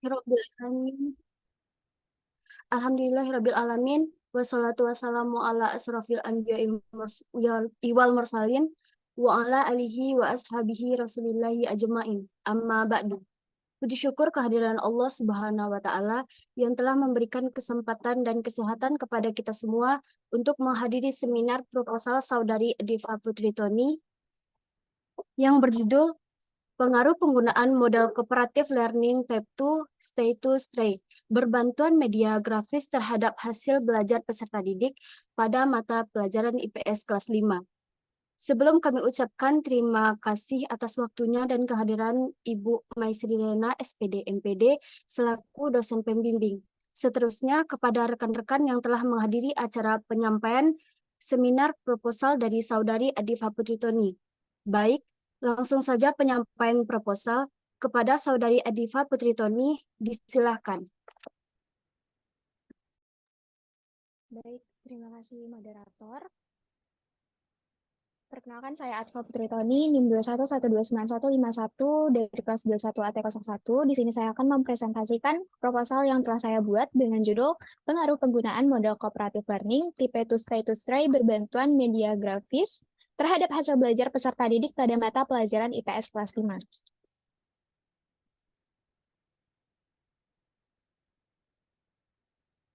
Alhamdulillahirabbil Alhamdulillahirabbil alamin wassalatu wassalamu ala asrofil anbiya'i wal mursalin wa ala alihi wa ashabihi rasulillahi ajmain amma ba'du. Puji syukur kehadiran Allah Subhanahu wa taala yang telah memberikan kesempatan dan kesehatan kepada kita semua untuk menghadiri seminar proposal Saudari Diva Putri Toni yang berjudul Pengaruh Penggunaan Model Cooperative Learning Type 2 Stay to Stray Berbantuan Media Grafis terhadap hasil belajar peserta didik pada mata pelajaran IPS kelas 5. Sebelum kami ucapkan terima kasih atas waktunya dan kehadiran Ibu Maisri Lena, SPD MPD, selaku dosen pembimbing. Seterusnya kepada rekan-rekan yang telah menghadiri acara penyampaian seminar proposal dari Saudari Diva Putri Toni. Baik, langsung saja penyampaian proposal kepada Saudari Diva Putri Toni, disilahkan. Baik, terima kasih moderator. Perkenalkan, saya Atfa Putri Toni, NIM 21129151 dari kelas 21 AT01. Di sini saya akan mempresentasikan proposal yang telah saya buat dengan judul Pengaruh Penggunaan Model Cooperative Learning Tipe to Stay to Stray Berbantuan Media Grafis terhadap hasil belajar peserta didik pada mata pelajaran IPS kelas 5.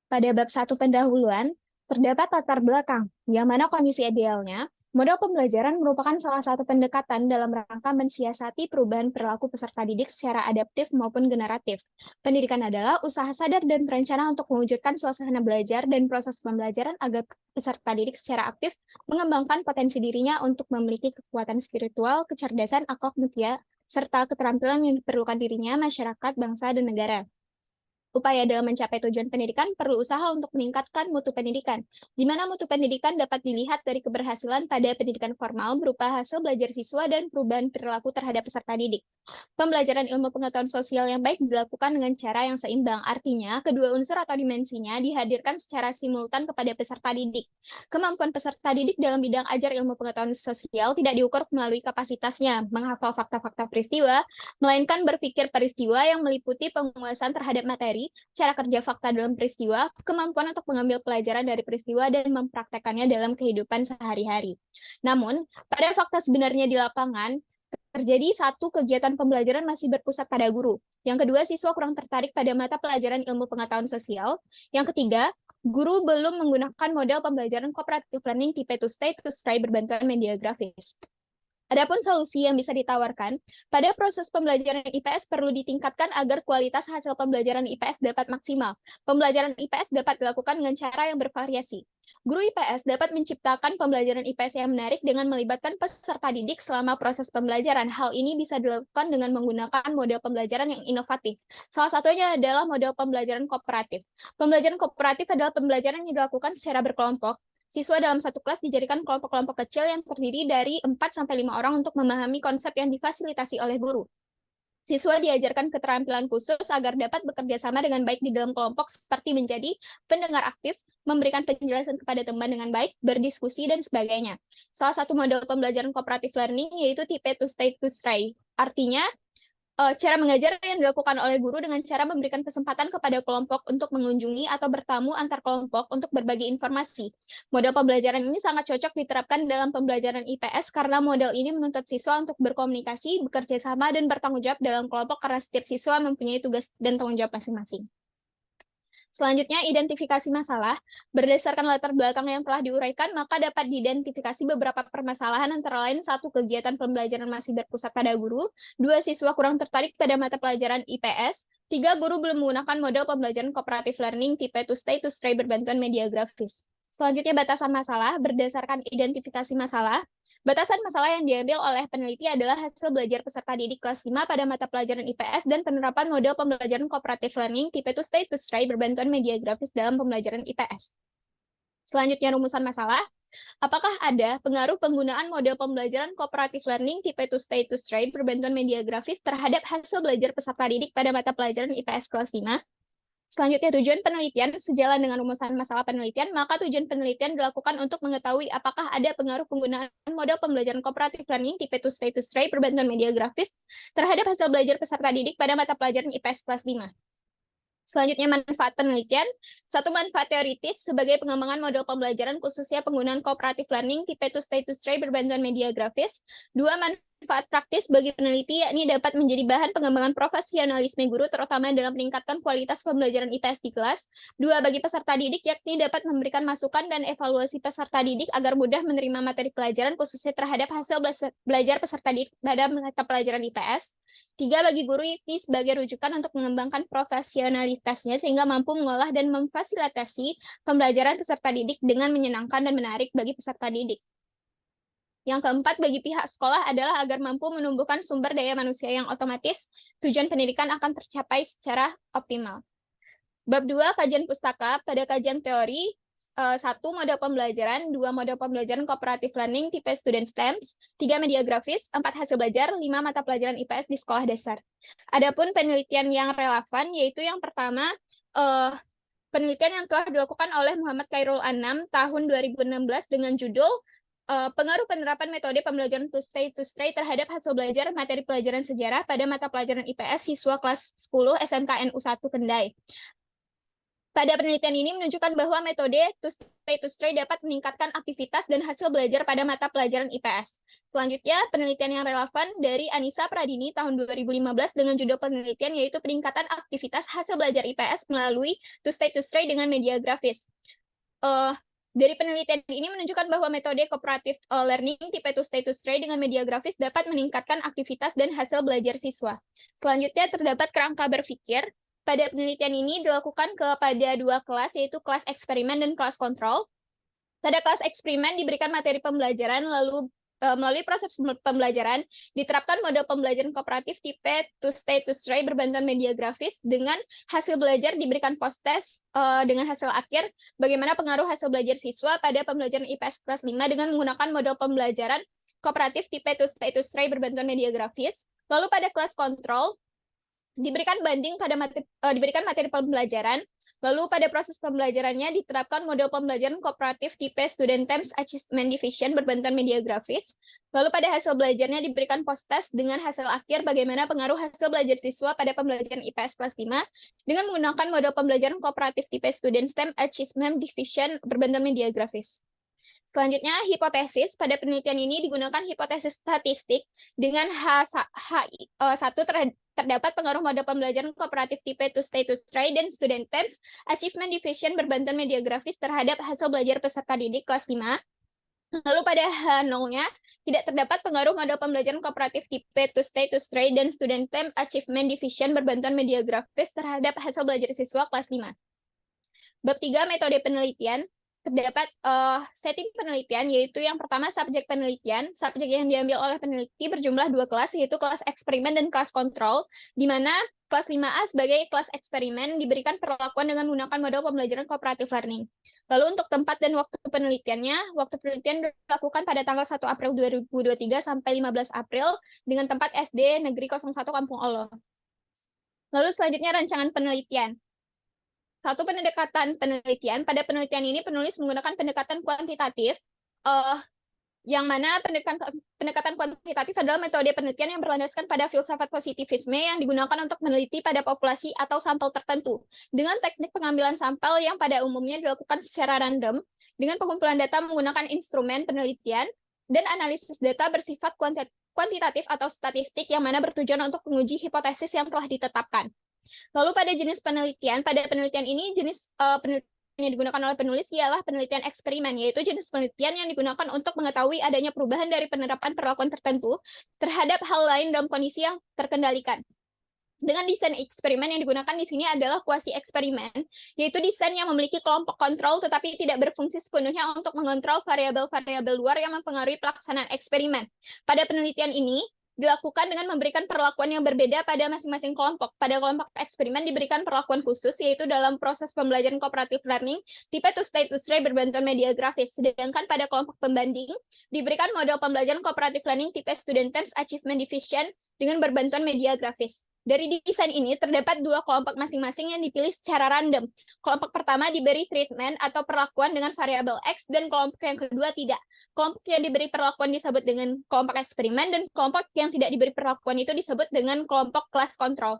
Pada bab 1 pendahuluan, terdapat latar belakang, yang mana kondisi idealnya, model pembelajaran merupakan salah satu pendekatan dalam rangka mensiasati perubahan perilaku peserta didik secara adaptif maupun generatif. Pendidikan adalah usaha sadar dan terencana untuk mewujudkan suasana belajar dan proses pembelajaran agar peserta didik secara aktif mengembangkan potensi dirinya untuk memiliki kekuatan spiritual, kecerdasan, akal mutia, serta keterampilan yang diperlukan dirinya, masyarakat, bangsa, dan negara. Upaya dalam mencapai tujuan pendidikan perlu usaha untuk meningkatkan mutu pendidikan, di mana mutu pendidikan dapat dilihat dari keberhasilan pada pendidikan formal berupa hasil belajar siswa dan perubahan perilaku terhadap peserta didik. Pembelajaran ilmu pengetahuan sosial yang baik dilakukan dengan cara yang seimbang, artinya kedua unsur atau dimensinya dihadirkan secara simultan kepada peserta didik. Kemampuan peserta didik dalam bidang ajar ilmu pengetahuan sosial tidak diukur melalui kapasitasnya menghafal fakta-fakta peristiwa, melainkan berpikir peristiwa yang meliputi penguasaan terhadap materi, cara kerja fakta dalam peristiwa, kemampuan untuk mengambil pelajaran dari peristiwa, dan mempraktekannya dalam kehidupan sehari-hari. Namun, pada fakta sebenarnya di lapangan, terjadi satu, kegiatan pembelajaran masih berpusat pada guru. Yang kedua, siswa kurang tertarik pada mata pelajaran ilmu pengetahuan sosial. Yang ketiga, guru belum menggunakan model pembelajaran cooperative learning tipe to stay to stray berbantuan media grafis. Adapun solusi yang bisa ditawarkan, pada proses pembelajaran IPS perlu ditingkatkan agar kualitas hasil pembelajaran IPS dapat maksimal. Pembelajaran IPS dapat dilakukan dengan cara yang bervariasi. Guru IPS dapat menciptakan pembelajaran IPS yang menarik dengan melibatkan peserta didik selama proses pembelajaran. Hal ini bisa dilakukan dengan menggunakan model pembelajaran yang inovatif. Salah satunya adalah model pembelajaran kooperatif. Pembelajaran kooperatif adalah pembelajaran yang dilakukan secara berkelompok. Siswa dalam satu kelas dijadikan kelompok-kelompok kecil yang terdiri dari 4-5 orang untuk memahami konsep yang difasilitasi oleh guru. Siswa diajarkan keterampilan khusus agar dapat bekerja sama dengan baik di dalam kelompok seperti menjadi pendengar aktif, memberikan penjelasan kepada teman dengan baik, berdiskusi, dan sebagainya. Salah satu model pembelajaran cooperative learning yaitu tipe to stay to stray. Artinya, cara mengajar yang dilakukan oleh guru dengan cara memberikan kesempatan kepada kelompok untuk mengunjungi atau bertamu antar kelompok untuk berbagi informasi. Model pembelajaran ini sangat cocok diterapkan dalam pembelajaran IPS karena model ini menuntut siswa untuk berkomunikasi, bekerja sama, dan bertanggung jawab dalam kelompok karena setiap siswa mempunyai tugas dan tanggung jawab masing-masing. Selanjutnya, identifikasi masalah. Berdasarkan latar belakang yang telah diuraikan, maka dapat diidentifikasi beberapa permasalahan antara lain, satu, kegiatan pembelajaran masih berpusat pada guru, dua, siswa kurang tertarik pada mata pelajaran IPS, tiga, guru belum menggunakan model pembelajaran cooperative learning tipe to stay to stray berbantuan media grafis. Selanjutnya, batasan masalah. Berdasarkan identifikasi masalah, batasan masalah yang diambil oleh peneliti adalah hasil belajar peserta didik kelas 5 pada mata pelajaran IPS dan penerapan model pembelajaran cooperative learning tipe to stay to stray berbantuan media grafis dalam pembelajaran IPS. Selanjutnya, rumusan masalah. Apakah ada pengaruh penggunaan model pembelajaran cooperative learning tipe to stay to stray berbantuan media grafis terhadap hasil belajar peserta didik pada mata pelajaran IPS kelas 5? Selanjutnya, tujuan penelitian. Sejalan dengan rumusan masalah penelitian, maka tujuan penelitian dilakukan untuk mengetahui apakah ada pengaruh penggunaan model pembelajaran cooperative learning tipe to stay berbantuan media grafis terhadap hasil belajar peserta didik pada mata pelajaran IPS kelas 5. Selanjutnya, manfaat penelitian. Satu, manfaat teoritis sebagai pengembangan model pembelajaran khususnya penggunaan cooperative learning tipe to stay berbantuan media grafis. Dua, manfaat praktis bagi peneliti, yakni dapat menjadi bahan pengembangan profesionalisme guru, terutama dalam meningkatkan kualitas pembelajaran IPS di kelas. Dua, bagi peserta didik, yakni dapat memberikan masukan dan evaluasi peserta didik agar mudah menerima materi pelajaran, khususnya terhadap hasil belajar peserta didik pada mata pelajaran IPS. Tiga, bagi guru, ini sebagai rujukan untuk mengembangkan profesionalitasnya sehingga mampu mengolah dan memfasilitasi pembelajaran peserta didik dengan menyenangkan dan menarik bagi peserta didik. Yang keempat, bagi pihak sekolah adalah agar mampu menumbuhkan sumber daya manusia yang otomatis, tujuan pendidikan akan tercapai secara optimal. Bab 2, kajian pustaka. Pada kajian teori, 1, model pembelajaran, 2, model pembelajaran cooperative learning tipe student STEMS, 3, media grafis, 4, hasil belajar, 5, mata pelajaran IPS di sekolah dasar. Adapun penelitian yang relevan, yaitu yang pertama, penelitian yang telah dilakukan oleh Muhammad Khairul Anam tahun 2016 dengan judul pengaruh penerapan metode pembelajaran to stay terhadap hasil belajar materi pelajaran sejarah pada mata pelajaran IPS siswa kelas 10 SMK NU 1 Kendai. Pada penelitian ini menunjukkan bahwa metode to stay dapat meningkatkan aktivitas dan hasil belajar pada mata pelajaran IPS. Selanjutnya, penelitian yang relevan dari Anissa Pradini tahun 2015 dengan judul penelitian yaitu peningkatan aktivitas hasil belajar IPS melalui to stay dengan media grafis. Dari penelitian ini menunjukkan bahwa metode cooperative learning tipe to stay dengan media grafis dapat meningkatkan aktivitas dan hasil belajar siswa. Selanjutnya, terdapat kerangka berpikir. Pada penelitian ini dilakukan kepada 2 kelas, yaitu kelas eksperimen dan kelas kontrol. Pada kelas eksperimen diberikan materi pembelajaran, lalu melalui proses pembelajaran diterapkan model pembelajaran kooperatif tipe to stay berbantuan media grafis dengan hasil belajar diberikan post-test dengan hasil akhir bagaimana pengaruh hasil belajar siswa pada pembelajaran IPS kelas 5 dengan menggunakan model pembelajaran kooperatif tipe to stay berbantuan media grafis. Lalu pada kelas kontrol diberikan materi pembelajaran. Lalu pada proses pembelajarannya diterapkan model pembelajaran kooperatif tipe Student Terms Achievement Division berbantuan media grafis. Lalu pada hasil belajarnya diberikan post-test dengan hasil akhir bagaimana pengaruh hasil belajar siswa pada pembelajaran IPS kelas 5 dengan menggunakan model pembelajaran kooperatif tipe Student STEM Achievement Division berbantuan media grafis. Selanjutnya, hipotesis. Pada penelitian ini digunakan hipotesis statistik dengan H1 terdapat pengaruh model pembelajaran kooperatif tipe to stay dan student terms achievement division berbantuan media grafis terhadap hasil belajar peserta didik kelas 5. Lalu pada H0-nya tidak terdapat pengaruh model pembelajaran kooperatif tipe to stay dan student term achievement division berbantuan media grafis terhadap hasil belajar siswa kelas 5. Bab 3, metode penelitian. Terdapat setting penelitian, yaitu yang pertama subjek penelitian. Subjek yang diambil oleh peneliti berjumlah 2 kelas, yaitu kelas eksperimen dan kelas kontrol, di mana kelas 5A sebagai kelas eksperimen diberikan perlakuan dengan menggunakan model pembelajaran cooperative learning. Lalu untuk tempat dan waktu penelitiannya, waktu penelitian dilakukan pada tanggal 1 April 2023 sampai 15 April dengan tempat SD Negeri 01 Kampung Olo. Lalu selanjutnya rancangan penelitian. Satu, pendekatan penelitian. Pada penelitian ini penulis menggunakan pendekatan kuantitatif, yang mana pendekatan kuantitatif adalah metode penelitian yang berlandaskan pada filsafat positivisme yang digunakan untuk meneliti pada populasi atau sampel tertentu, dengan teknik pengambilan sampel yang pada umumnya dilakukan secara random, dengan pengumpulan data menggunakan instrumen penelitian, dan analisis data bersifat kuantitatif atau statistik yang mana bertujuan untuk menguji hipotesis yang telah ditetapkan. Lalu pada jenis penelitian, pada penelitian ini jenis penelitian yang digunakan oleh penulis ialah penelitian eksperimen, yaitu jenis penelitian yang digunakan untuk mengetahui adanya perubahan dari penerapan perlakuan tertentu terhadap hal lain dalam kondisi yang terkendalikan. Dengan desain eksperimen yang digunakan di sini adalah kuasi eksperimen, yaitu desain yang memiliki kelompok kontrol tetapi tidak berfungsi sepenuhnya untuk mengontrol variabel-variabel luar yang mempengaruhi pelaksanaan eksperimen. Pada penelitian ini, dilakukan dengan memberikan perlakuan yang berbeda pada masing-masing kelompok. Pada kelompok eksperimen diberikan perlakuan khusus, yaitu dalam proses pembelajaran cooperative learning, tipe to stay berbantuan media grafis. Sedangkan pada kelompok pembanding, diberikan model pembelajaran cooperative learning tipe student terms achievement division dengan berbantuan media grafis. Dari desain ini, terdapat 2 kelompok masing-masing yang dipilih secara random. Kelompok pertama diberi treatment atau perlakuan dengan variabel X, dan kelompok yang kedua tidak. Kelompok yang diberi perlakuan disebut dengan kelompok eksperimen, dan kelompok yang tidak diberi perlakuan itu disebut dengan kelompok kelas kontrol.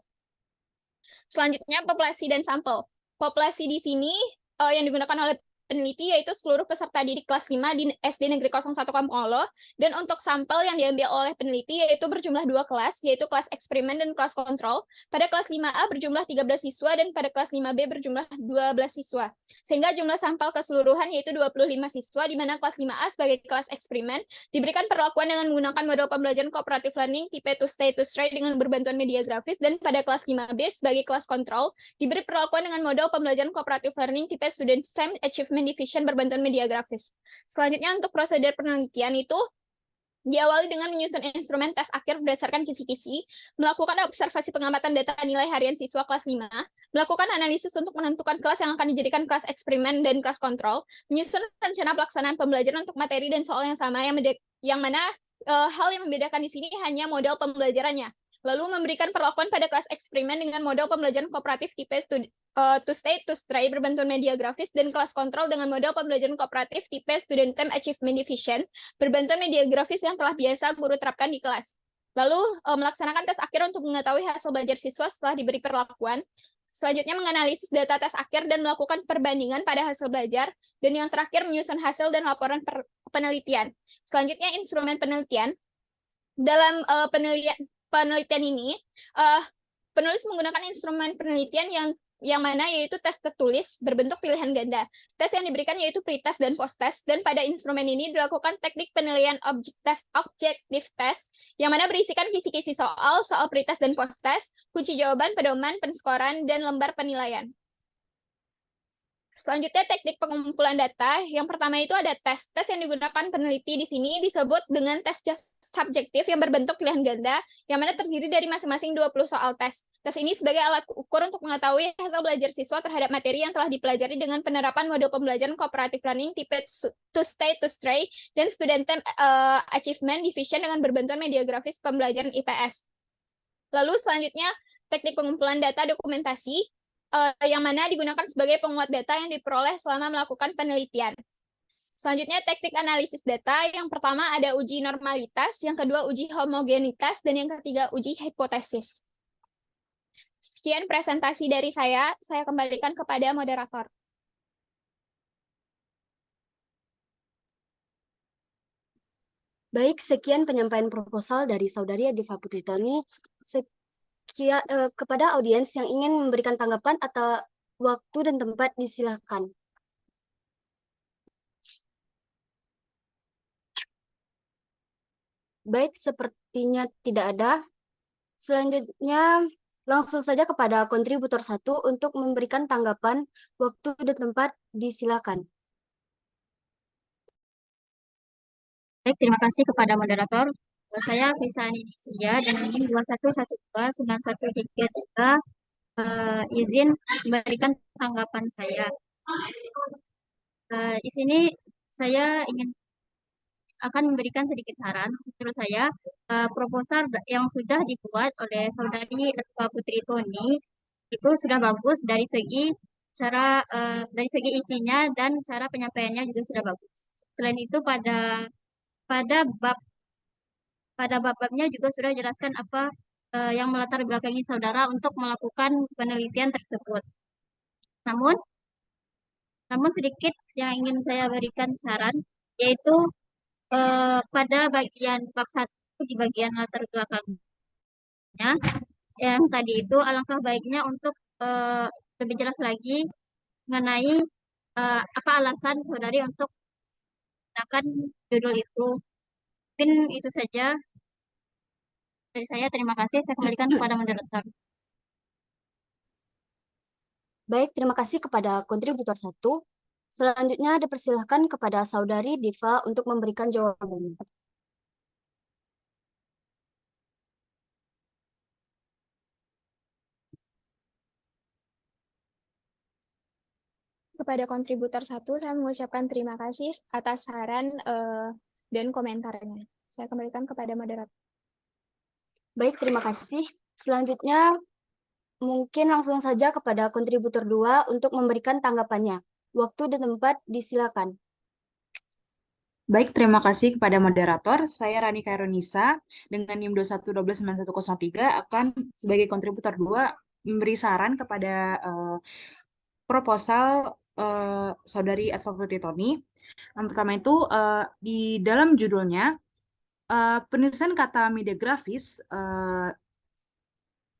Selanjutnya, populasi dan sampel. Populasi di sini yang digunakan oleh peneliti yaitu seluruh peserta didik kelas 5 di SD Negeri 01 Kampung dan untuk sampel yang diambil oleh peneliti yaitu berjumlah 2 kelas, yaitu kelas eksperimen dan kelas kontrol. Pada kelas 5A berjumlah 13 siswa dan pada kelas 5B berjumlah 12 siswa. Sehingga jumlah sampel keseluruhan yaitu 25 siswa, di mana kelas 5A sebagai kelas eksperimen diberikan perlakuan dengan menggunakan model pembelajaran cooperative learning tipe to stay to stray dengan berbantuan media grafis, dan pada kelas 5B sebagai kelas kontrol diberi perlakuan dengan model pembelajaran cooperative learning tipe student STEM achievement division berbantuan media grafis. Selanjutnya untuk prosedur penelitian itu diawali dengan menyusun instrumen tes akhir berdasarkan kisi-kisi, melakukan observasi pengamatan data nilai harian siswa kelas 5, melakukan analisis untuk menentukan kelas yang akan dijadikan kelas eksperimen dan kelas kontrol, menyusun rencana pelaksanaan pembelajaran untuk materi dan soal yang sama, yang mana hal yang membedakan di sini hanya model pembelajarannya. Lalu memberikan perlakuan pada kelas eksperimen dengan model pembelajaran kooperatif tipe to stay to stray berbantuan media grafis, dan kelas kontrol dengan model pembelajaran kooperatif tipe student time achievement division berbantuan media grafis yang telah biasa guru terapkan di kelas. Lalu melaksanakan tes akhir untuk mengetahui hasil belajar siswa setelah diberi perlakuan. Selanjutnya menganalisis data tes akhir dan melakukan perbandingan pada hasil belajar. Dan yang terakhir menyusun hasil dan laporan penelitian. Selanjutnya instrumen penelitian. Dalam penelitian ini, penulis menggunakan instrumen penelitian yang mana yaitu tes tertulis berbentuk pilihan ganda. Tes yang diberikan yaitu pretest dan posttest, dan pada instrumen ini dilakukan teknik penilaian objektif test, yang mana berisikan kisi-kisi soal pretest dan posttest, kunci jawaban, pedoman, penskoran, dan lembar penilaian. Selanjutnya teknik pengumpulan data. Yang pertama itu ada tes. Tes yang digunakan peneliti di sini disebut dengan tes subjektif yang berbentuk pilihan ganda, yang mana terdiri dari masing-masing 20 soal tes. Tes ini sebagai alat ukur untuk mengetahui hasil belajar siswa terhadap materi yang telah dipelajari dengan penerapan model pembelajaran cooperative learning tipe to stay to stray dan student time achievement division dengan berbantuan media grafis pembelajaran IPS. Lalu selanjutnya teknik pengumpulan data dokumentasi, yang mana digunakan sebagai penguat data yang diperoleh selama melakukan penelitian. Selanjutnya teknik analisis data. Yang pertama ada uji normalitas, yang kedua uji homogenitas, dan yang ketiga uji hipotesis. Sekian presentasi dari saya kembalikan kepada moderator. Baik, sekian penyampaian proposal dari Saudari Adifa Putri Toni. Kepada audiens yang ingin memberikan tanggapan atau waktu dan tempat disilakan. Baik, sepertinya tidak ada. Selanjutnya, langsung saja kepada kontributor 1 untuk memberikan tanggapan, waktu dan tempat disilakan. Baik, terima kasih kepada moderator. Saya Krisa Indonesia dan NIM 21129133 izin memberikan tanggapan saya. Di sini saya akan memberikan sedikit saran. Menurut saya, proposal yang sudah dibuat oleh Saudari Adifa Putri Toni itu sudah bagus dari segi isinya dan cara penyampaiannya juga sudah bagus. Selain itu pada bab-babnya juga sudah dijelaskan apa yang melatar belakangi saudara untuk melakukan penelitian tersebut. Namun sedikit yang ingin saya berikan saran, yaitu pada bagian bab 1 di bagian latar belakangnya, yang tadi itu alangkah baiknya untuk lebih jelas lagi mengenai apa alasan saudari untuk menggunakan judul itu. Mungkin itu saja dari saya. Terima kasih. Saya kembalikan kepada moderator. Baik, terima kasih kepada kontributor 1. Selanjutnya dipersilahkan kepada Saudari Diva untuk memberikan jawabannya. Kepada kontributor 1, saya mengucapkan terima kasih atas saran dan komentarnya. Saya kembalikan kepada moderator. Baik, terima kasih. Selanjutnya, mungkin langsung saja kepada kontributor 2 untuk memberikan tanggapannya. Waktu dan tempat disilakan. Baik, terima kasih kepada moderator. Saya Rani Kaironisa dengan NIM 21129103 akan sebagai kontributor 2 memberi saran kepada proposal Saudari Eva Putritoni. Yang pertama itu di dalam judulnya penulisan kata media grafis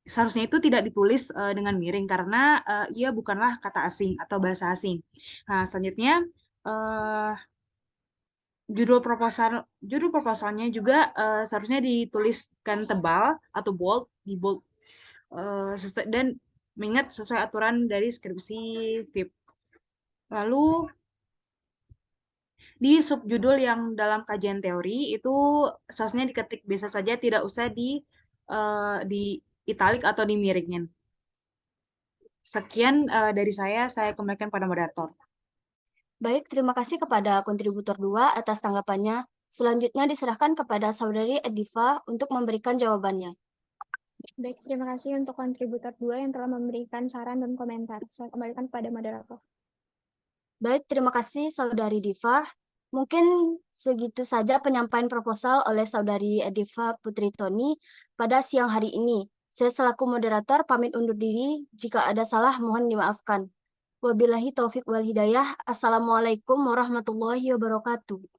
seharusnya itu tidak ditulis dengan miring karena ia bukanlah kata asing atau bahasa asing. Nah, selanjutnya eh, judul proposalnya juga seharusnya dituliskan tebal atau bold, di bold dan mengingat sesuai aturan dari skripsi VIP. Lalu di subjudul yang dalam kajian teori itu seharusnya diketik biasa saja, tidak usah di italik atau dimiringin. Sekian dari saya kembalikan pada moderator. Baik, terima kasih kepada kontributor 2 atas tanggapannya. Selanjutnya diserahkan kepada Saudari Ediva untuk memberikan jawabannya. Baik, terima kasih untuk kontributor 2 yang telah memberikan saran dan komentar. Saya kembalikan kepada moderator. Baik, terima kasih Saudari Diva. Mungkin segitu saja penyampaian proposal oleh Saudari Ediva Putritoni pada siang hari ini. Saya selaku moderator pamit undur diri. Jika ada salah mohon dimaafkan. Wabillahi taufik wal hidayah. Assalamualaikum warahmatullahi wabarakatuh.